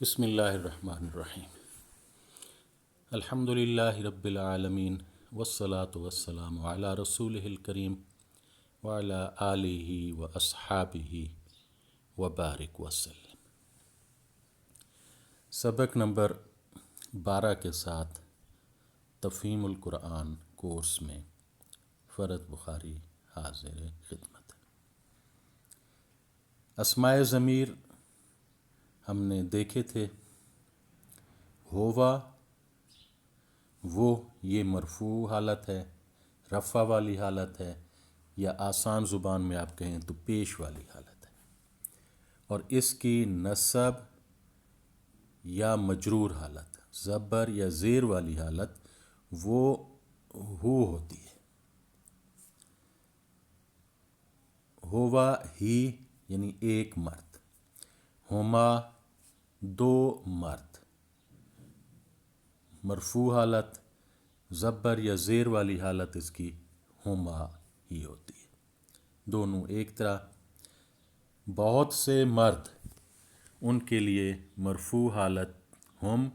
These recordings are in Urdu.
بسم اللہ الرحمن الرحیم۔ الحمد للہ رب العالمین والصلاة والسلام علی رسولہ الکریم وعلی آلہ واصحابہ وبارک وسلم۔ سبق نمبر 12 کے ساتھ تفہیم القرآن کورس میں فرد بخاری حاضر خدمت۔ اسماء ضمیر ہم نے دیکھے تھے۔ ہوا، وہ، یہ مرفوع حالت ہے، رفع والی حالت ہے، یا آسان زبان میں آپ کہیں تو پیش والی حالت ہے، اور اس کی نصب یا مجرور حالت، زبر یا زیر والی حالت وہ ہو ہوتی ہے۔ ہوا ہی یعنی ایک مرد، ہما دو مرد، مرفوع حالت زبر یا زیر والی حالت اس کی ہما ہی ہوتی ہے، دونوں ایک طرح۔ بہت سے مرد، ان کے لیے مرفوع حالت ہم،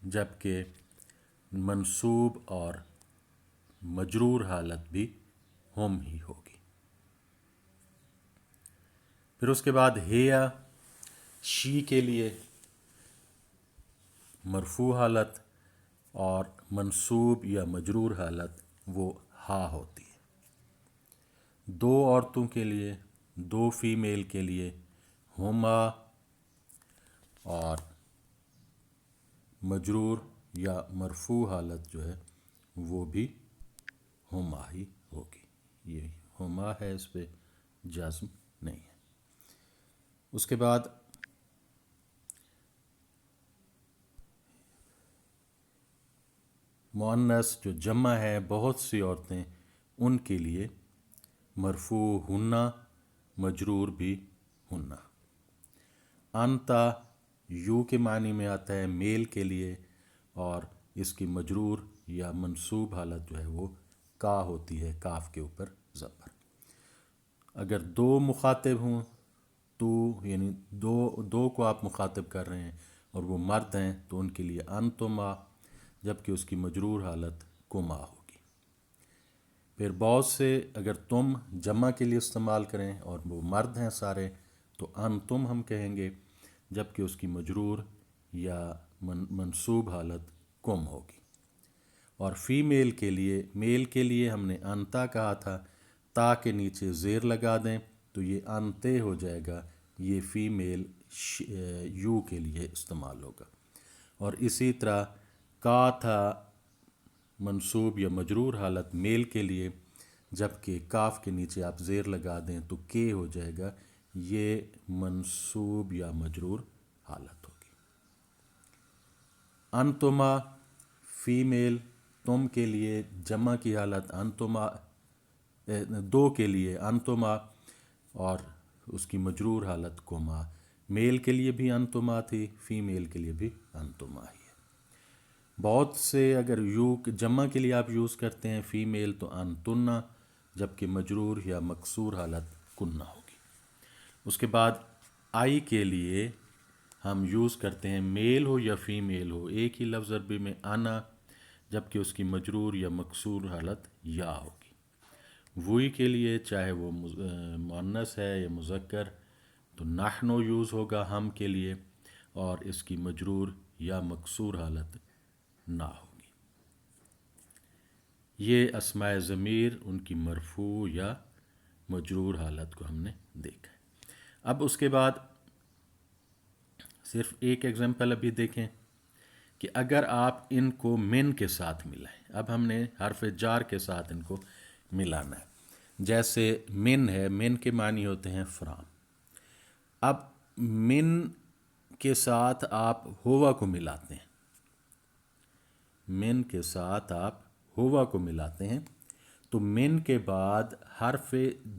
جبکہ منصوب اور مجرور حالت بھی ہم ہی ہوگی۔ پھر اس کے بعد ہیا، شی کے لیے مرفوع حالت اور منصوب یا مجرور حالت وہ ہا ہوتی ہے۔ دو عورتوں کے لیے، دو فیمیل کے لیے ہما اور مجرور یا مرفوع حالت جو ہے وہ بھی ہما ہی ہوگی۔ یہ ہما ہے، اس پہ جزم نہیں ہے۔ اس کے بعد مؤنث جو جمع ہے، بہت سی عورتیں، ان کے لیے مرفوع ہنہ، مجرور بھی ہنہ۔ انتا یو کے معنی میں آتا ہے میل کے لیے، اور اس کی مجرور یا منصوب حالت جو ہے وہ کا ہوتی ہے، کاف کے اوپر زبر۔ اگر دو مخاطب ہوں تو یعنی دو کو آپ مخاطب کر رہے ہیں اور وہ مرد ہیں تو ان کے لیے انتما، جبکہ اس کی مجرور حالت کما ہوگی۔ پھر بہت سے اگر تم جمع کے لیے استعمال کریں اور وہ مرد ہیں سارے تو انتم ہم کہیں گے، جبکہ اس کی مجرور یا منصوب حالت کم ہوگی۔ اور فیمیل کے لیے، میل کے لیے ہم نے انتا کہا تھا، تا کے نیچے زیر لگا دیں تو یہ انتے ہو جائے گا، یہ فیمیل یو کے لیے استعمال ہوگا۔ اور اسی طرح کا تھا منصوب یا مجرور حالت میل کے لیے، جبکہ کاف کے نیچے آپ زیر لگا دیں تو کے ہو جائے گا، یہ منصوب یا مجرور حالت ہوگی۔ انتما فیمیل، تم کے لیے جمع کی حالت انتما، دو کے لیے انتما اور اس کی مجرور حالت کما۔ میل کے لیے بھی انتما تھی، فیمیل کے لیے بھی انتما ہی ہے۔ بہت سے اگر یو جمع کے لیے آپ یوز کرتے ہیں فیمیل تو انتنا، جبکہ مجرور یا مکسور حالت کننا ہوگی۔ اس کے بعد آئی کے لیے ہم یوز کرتے ہیں، میل ہو یا فیمیل ہو ایک ہی لفظ عربی میں انا، جبکہ اس کی مجرور یا مکسور حالت یا ہوگی۔ وہی کے لیے چاہے وہ مؤنث ہے یا مذکر تو نحنو یوز ہوگا ہم کے لیے، اور اس کی مجرور یا مکسور حالت نہ ہوگی۔ یہ اسماء ضمیر ان کی مرفوع یا مجرور حالت کو ہم نے دیکھا ہے۔ اب اس کے بعد صرف ایک ایگزامپل ابھی دیکھیں کہ اگر آپ ان کو من کے ساتھ ملائیں، اب ہم نے حرف جار کے ساتھ ان کو ملانا ہے۔ جیسے من ہے، من کے معنی ہوتے ہیں فرام۔ اب من کے ساتھ آپ ہوا کو ملاتے ہیں، من کے ساتھ آپ ہوا کو ملاتے ہیں تو من کے بعد حرف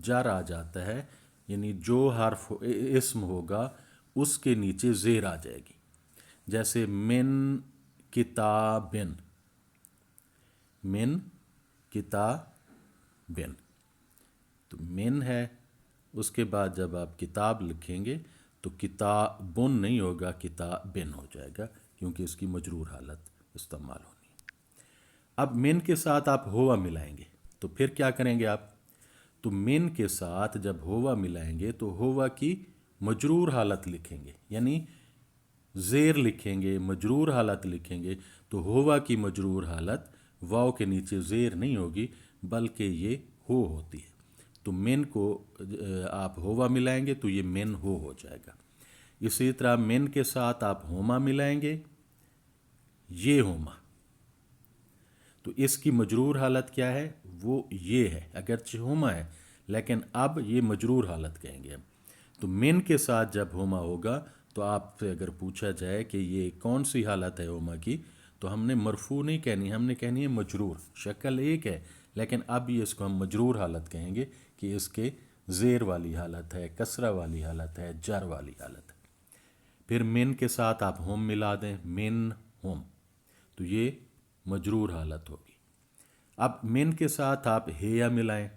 جر آ جاتا ہے، یعنی جو حرف اسم ہوگا اس کے نیچے زیر آ جائے گی۔ جیسے من کتابن، من کتابن، تو من ہے، اس کے بعد جب آپ کتاب لکھیں گے تو کتابن نہیں ہوگا، کتابن ہو جائے گا، کیونکہ اس کی مجرور حالت استعمال ہونی ہے۔ اب من کے ساتھ آپ ہوا ملائیں گے تو پھر کیا کریں گے آپ؟ تو من کے ساتھ جب ہوا ملائیں گے تو ہوا کی مجرور حالت لکھیں گے، یعنی زیر لکھیں گے، مجرور حالت لکھیں گے، تو ہوا کی مجرور حالت واو کے نیچے زیر نہیں ہوگی بلکہ یہ ہو ہوتی ہے۔ تو من کو آپ ہوا ملائیں گے تو یہ من ہو جائے گا۔ اسی طرح من کے ساتھ آپ ہوما ملائیں گے، یہ ہوما، تو اس کی مجرور حالت کیا ہے؟ وہ یہ ہے، اگرچہ ہوما ہے لیکن اب یہ مجرور حالت کہیں گے ہم۔ تو من کے ساتھ جب ہوما ہوگا تو آپ سے اگر پوچھا جائے کہ یہ کون سی حالت ہے ہوما کی، تو ہم نے مرفوع نہیں کہنی، ہم نے کہنی ہے مجرور۔ شکل ایک ہے لیکن اب یہ اس کو ہم مجرور حالت کہیں گے کہ اس کے زیر والی حالت ہے، کسرہ والی حالت ہے، جر والی حالت ہے۔ پھر من کے ساتھ آپ ہوم ملا دیں، من ہوم، تو یہ مجرور حالت ہوگی۔ اب من کے ساتھ آپ ہیا ملائیں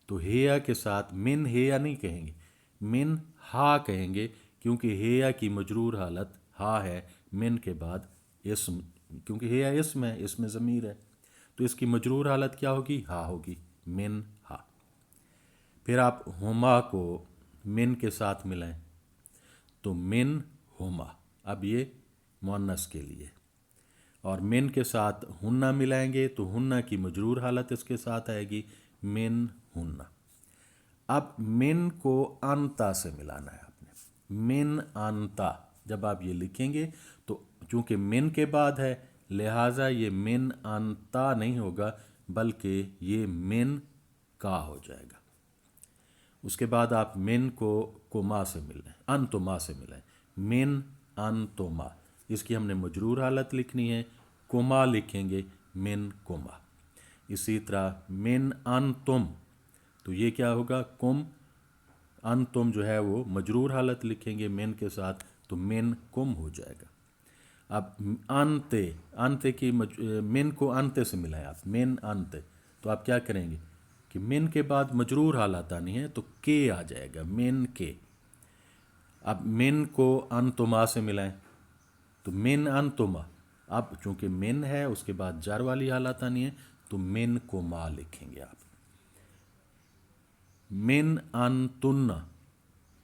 تو ہیا کے ساتھ من ہیا نہیں کہیں گے، من ہا کہیں گے، کیونکہ ہیا کی مجرور حالت ہا ہے من کے بعد اسم، کیونکہ ہیا اسم ہے، اسم ضمیر ہے، تو اس کی مجرور حالت کیا ہوگی؟ ہا ہوگی، من ہا۔ پھر آپ ہما کو من کے ساتھ ملائیں تو من ہما، اب یہ مؤنث کے لیے، اور من کے ساتھ ہنہ ملائیں گے تو ہنہ کی مجرور حالت اس کے ساتھ آئے گی، من ہنہ۔ اب من کو انتا سے ملانا ہے آپ نے، من انتا جب آپ یہ لکھیں گے تو چونکہ من کے بعد ہے لہٰذا یہ من انتا نہیں ہوگا بلکہ یہ من کا ہو جائے گا۔ اس کے بعد آپ من کو ما سے ملائیں، انتما سے ملائیں، من انتما، اس کی ہم نے مجرور حالت لکھنی ہے، کما لکھیں گے، من کما۔ اسی طرح من انتم، تو یہ کیا ہوگا؟ کم، انتم جو ہے وہ مجرور حالت لکھیں گے من کے ساتھ تو من کم ہو جائے گا۔ اب انتے، انتے کی من کو انتے سے ملائیں آپ، من انتے، تو آپ کیا کریں گے کہ من کے بعد مجرور حالت آنی ہے تو کے آ جائے گا، من کے۔ اب من کو انتما سے ملائیں تو من انتما، اب چونکہ من ہے اس کے بعد جر والی حالت آنی ہے تو من کو ما لکھیں گے آپ۔ من انتن،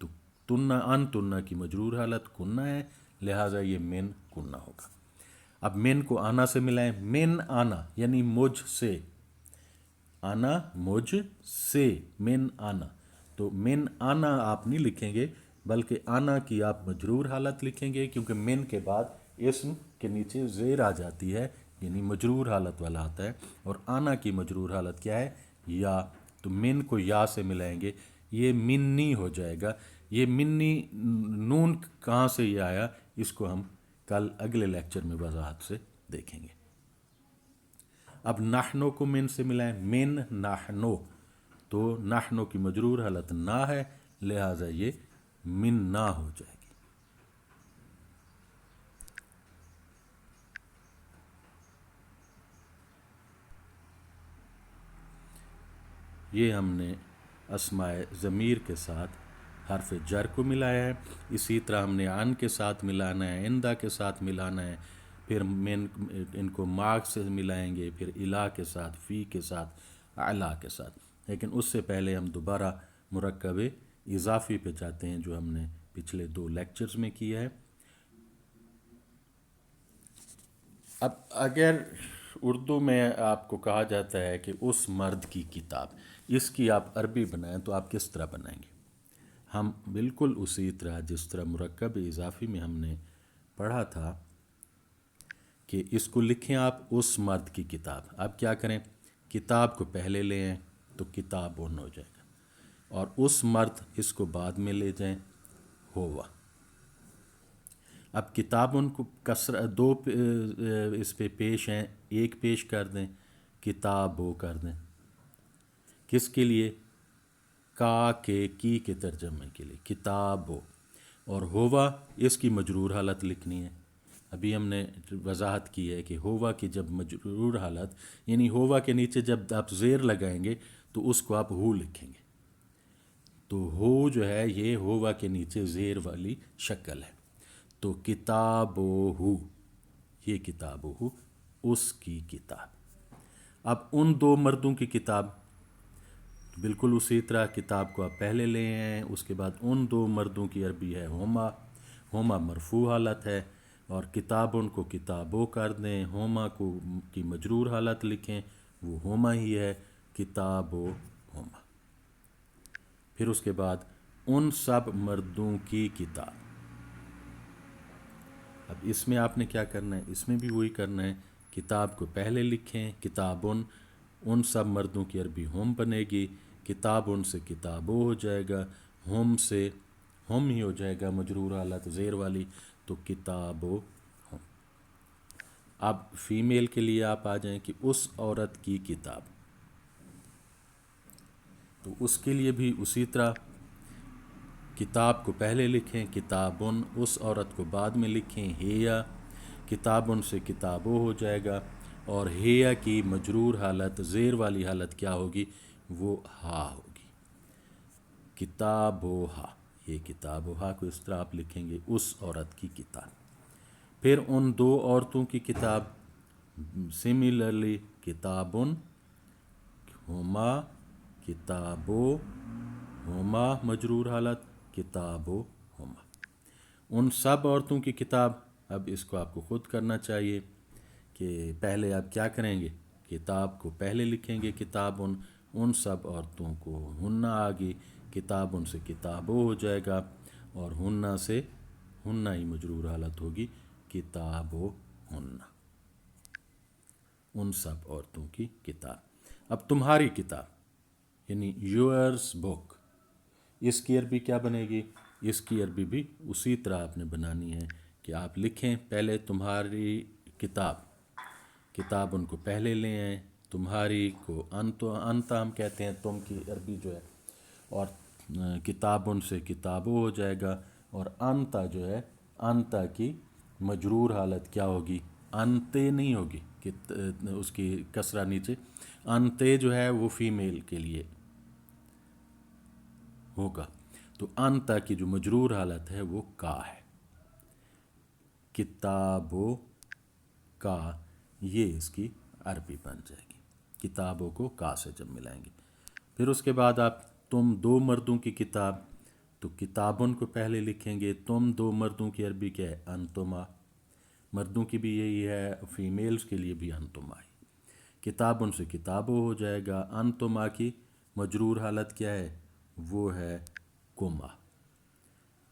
تو تنہ انتن کی مجرور حالت کنہ ہے لہٰذا یہ من کنہ ہوگا۔ اب من کو آنا سے ملائیں، من آنا یعنی مجھ سے، آنا مجھ سے، من آنا، تو من آنا آپ نہیں لکھیں گے بلکہ آنا کی آپ مجرور حالت لکھیں گے، کیونکہ من کے بعد اسم کے نیچے زیر آ جاتی ہے یعنی مجرور حالت والا آتا ہے، اور آنا کی مجرور حالت کیا ہے؟ یا، تو من کو یا سے ملائیں گے، یہ منی ہو جائے گا۔ یہ منی نون کہاں سے یہ آیا اس کو ہم کل اگلے لیکچر میں وضاحت سے دیکھیں گے۔ اب نحنو کو من سے ملائیں، من نحنو، تو نحنو کی مجرور حالت نا ہے لہٰذا یہ من نا ہو جائے گی۔ یہ ہم نے اسماء ضمیر کے ساتھ حرف جر کو ملایا ہے، اسی طرح ہم نے ان کے ساتھ ملانا ہے، اندہ کے ساتھ ملانا ہے، پھر ان کو ماغ سے ملائیں گے، پھر الہ کے ساتھ، فی کے ساتھ، اعلیٰ کے ساتھ۔ لیکن اس سے پہلے ہم دوبارہ مرکب اضافی پہ جاتے ہیں جو ہم نے پچھلے 2 لیکچرز میں کیا ہے۔ اب اگر اردو میں آپ کو کہا جاتا ہے کہ اس مرد کی کتاب، اس کی آپ عربی بنائیں تو آپ کس طرح بنائیں گے؟ ہم بالکل اسی طرح جس طرح مرکب اضافی میں ہم نے پڑھا تھا کہ اس کو لکھیں آپ اس مرد کی کتاب۔ اب کیا کریں؟ کتاب کو پہلے لے آئیں تو کتاب ہو جائے گا، اور اس مرد اس کو بعد میں لے جائیں ہوا۔ اب کتاب ان کو کسر 2 اس پہ پیش ہیں، ایک پیش کر دیں، کتاب ہو کر دیں، کس کے لیے؟ کا کے کی کے ترجمے کے لیے، کتاب ہو، اور ہوا اس کی مجرور حالت لکھنی ہے۔ ابھی ہم نے وضاحت کی ہے کہ ہوا کی جب مجرور حالت یعنی ہوا کے نیچے جب آپ زیر لگائیں گے تو اس کو آپ ہو لکھیں گے، تو ہو جو ہے یہ ہوا کے نیچے زیر والی شکل ہے، تو کتابو، یہ کتابو، اس کی کتاب۔ اب ان دو مردوں کی کتاب، بالکل اسی طرح کتاب کو آپ پہلے لے ہیں، اس کے بعد ان دو مردوں کی عربی ہے ہوما، ہوما مرفوع حالت ہے، اور کتاب ان کو کتابوں کر دیں، ہوما کو کی مجرور حالت لکھیں، وہ ہوما ہی ہے، کتابو ہوما۔ پھر اس کے بعد ان سب مردوں کی کتاب۔ اب اس میں آپ نے کیا کرنا ہے، اس میں بھی وہی کرنا ہے، کتاب کو پہلے لکھیں، کتابن، ان سب مردوں کی عربی ہم بنے گی، کتاب ان سے کتابوں ہو جائے گا، ہم سے ہم ہی ہو جائے گا مجرور حالت زیر والی، تو کتابو ہم۔ اب فیمیل کے لیے آپ آ جائیں کہ اس عورت کی کتاب، تو اس کے لیے بھی اسی طرح کتاب کو پہلے لکھیں، کتابن، اس عورت کو بعد میں لکھیں، ہیا، کتابن سے کتابوں ہو جائے گا، اور ہیا کی مجرور حالت زیر والی حالت کیا ہوگی، وہ ہا ہوگی، کتابو ہا، یہ کتابو ہا کو اس طرح آپ لکھیں گے، اس عورت کی کتاب۔ پھر ان دو عورتوں کی کتاب، سملرلی کتابن، ہما، کتابو ہما مجرور حالت، کتابو ہما۔ ان سب عورتوں کی کتاب، اب اس کو آپ کو خود کرنا چاہیے کہ پہلے آپ کیا کریں گے، کتاب کو پہلے لکھیں گے، کتاب ان سب عورتوں کو ہننا آگی، کتاب ان سے کتابوں ہو جائے گا، اور ہننا سے ہننا ہی مجرور حالت ہوگی، کتابو ہننا، ان سب عورتوں کی کتاب۔ اب تمہاری کتاب یعنی یورس بک، اس کی عربی کیا بنے گی، اس کی عربی بھی اسی طرح آپ نے بنانی ہے کہ آپ لکھیں پہلے تمہاری کتاب، کتاب ان کو پہلے لے آئیں، تمہاری کو انتا ہم کہتے ہیں، تم کی عربی جو ہے، اور کتاب ان سے کتابوں ہو جائے گا، اور انتا جو ہے، انتا کی مجرور حالت کیا ہوگی، انتے نہیں ہوگی، کہ اس کی کسرہ نیچے، انتے جو ہے وہ فیمیل کے لیے ہوگا، تو انتا کی جو مجرور حالت ہے وہ کا ہے، کتابوں کا، یہ اس کی عربی بن جائے گی، کتابوں کو کا سے جب ملائیں گے۔ پھر اس کے بعد آپ تم دو مردوں کی کتاب، تو کتابن کو پہلے لکھیں گے، تم دو مردوں کی عربی کیا ہے، انتما، مردوں کی بھی یہی ہے، فیمیلز کے لیے بھی انتما ہی، کتاب ان سے کتابوں ہو جائے گا، انتما کی مجرور حالت کیا ہے، وہ ہے کما،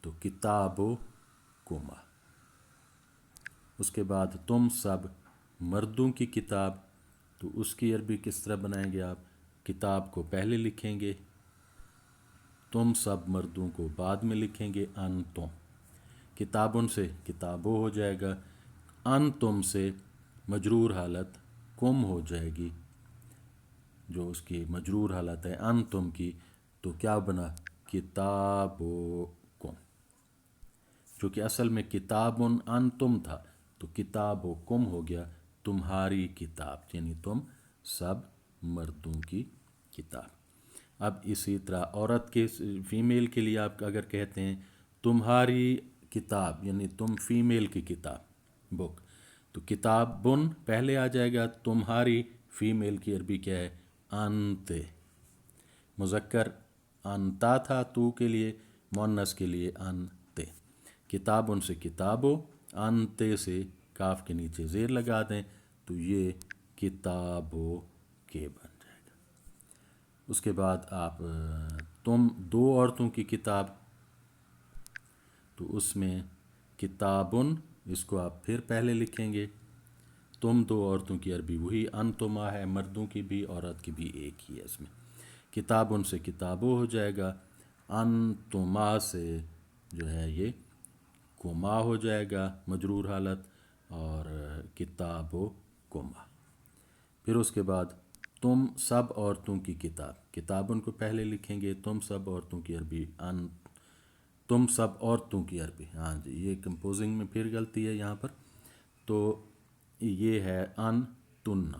تو کتابو کما۔ اس کے بعد تم سب مردوں کی کتاب، تو اس کی عربی کس طرح بنائیں گے آپ، کتاب کو پہلے لکھیں گے، تم سب مردوں کو بعد میں لکھیں گے، انتم، کتاب ان سے کتابوں ہو جائے گا، ان تم سے مجرور حالت کم ہو جائے گی، جو اس کی مجرور حالت ہے ان تم کی، تو کیا بنا، کتابو کم، جو کہ اصل میں کتابن انتم تھا، تو کتابو کم ہو گیا، تمہاری کتاب، یعنی تم سب مردوں کی کتاب۔ اب اسی طرح عورت کے فیمیل کے لیے آپ اگر کہتے ہیں تمہاری کتاب، یعنی تم فیمیل کی کتاب، بک، تو کتاب بن پہلے آ جائے گا، تمہاری فیمیل کی عربی کیا ہے، انتے، مذکر انتا تھا تو کے لیے، مونس کے لیے انتے، کتاب ان سے کتابو، انتے سے کاف کے نیچے زیر لگا دیں، تو یہ کتابو کے بن جائے گا۔ اس کے بعد آپ تم دو عورتوں کی کتاب، تو اس میں کتابن، اس کو آپ پھر پہلے لکھیں گے، تم دو عورتوں کی عربی وہی انتما ہے، مردوں کی بھی عورت کی بھی ایک ہی ہے، اس میں کتاب ان سے کتابوں ہو جائے گا، انتما سے جو ہے یہ کما ہو جائے گا مجرور حالت، اور کتابو کما۔ پھر اس کے بعد تم سب عورتوں کی کتاب، کتاب ان کو پہلے لکھیں گے، تم سب عورتوں کی عربی تم سب عورتوں کی عربی، ہاں جی یہ کمپوزنگ میں پھر غلطی ہے یہاں پر، تو یہ ہے ان تننا،